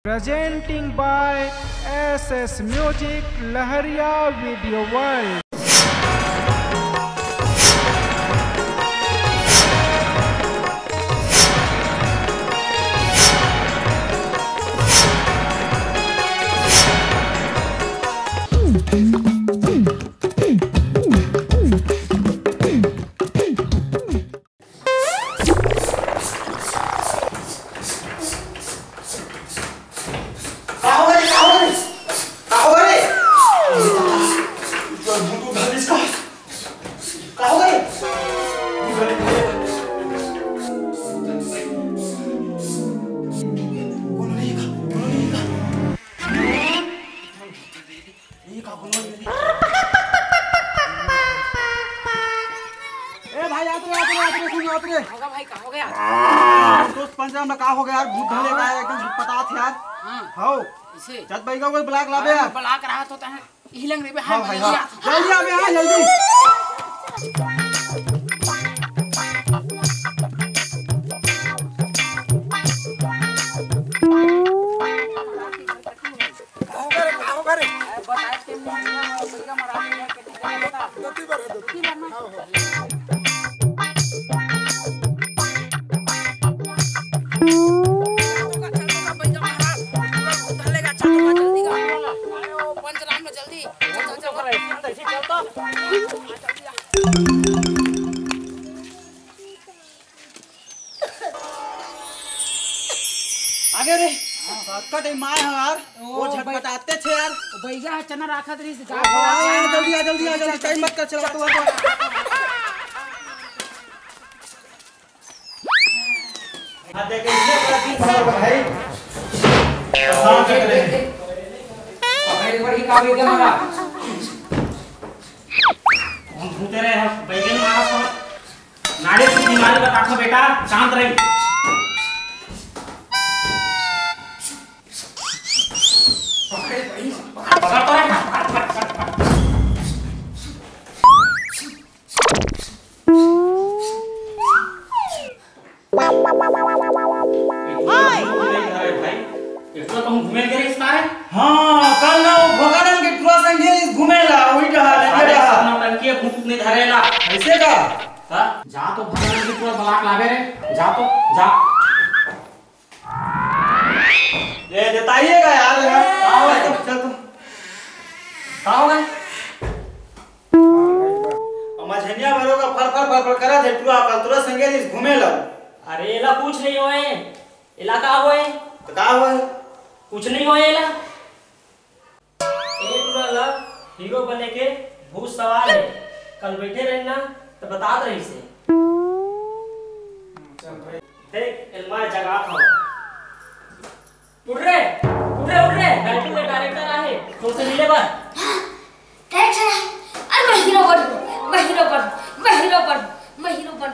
Presenting by SS Music Lahariya Video World. भाई कहाँ हो गया? दोस्त पंचराम का हो गया यार, भूत धले का है एकदम पता थे यार। हां इसे चट भाई का कोई ब्लॉक लावे यार, ब्लॉक रहा तो है हिलंग रे। हां भाई हां जल्दी आवे, हां जल्दी। कहाँ हो गए? बता के मुझे मरा दिया कितनी बता दोती बार आगे रे कट माय यार, वो झटपटाते थे यार। भैया चना रखा तरी से जल्दी आ जल्दी आ जल्दी, टाइम मत कर, चला तो हां देख इसने पूरा दिन भर भाई हां देख रहे पकड़ पर ही काबू के मारा हम भूते रहे हैं बैगन मारा सब नाड़ी की बीमारी बता दो बेटा, शांत रही। पकड़ तो तुम घूमे गए इस बार? हां कल ना भगवान के टुआ संगे घूमेला ओई डहा ले रहा नौटंकी भूत ने धरेला ऐसे का। हां जा तो भगवान के टुआ ब्लॉक लावे रे, जा तो जा ले देताइएगा यार। आओ चल तो का हो गए मझनिया भरो का फर फर करा थे टुआ कल तुरा संगे घूमेला। अरे एला कुछ नहीं होए, एला का होए तो का होए? कुछ नहीं होए एला। एक वाला हीरो बने के भूत सवाल है, कल बैठे रहना तो बता रही से देख एलमा जगह था। उठ रे गाड़ी में डायरेक्टर आए तो से मिले बस डायरेक्टर। अरे मैं हीरो बन।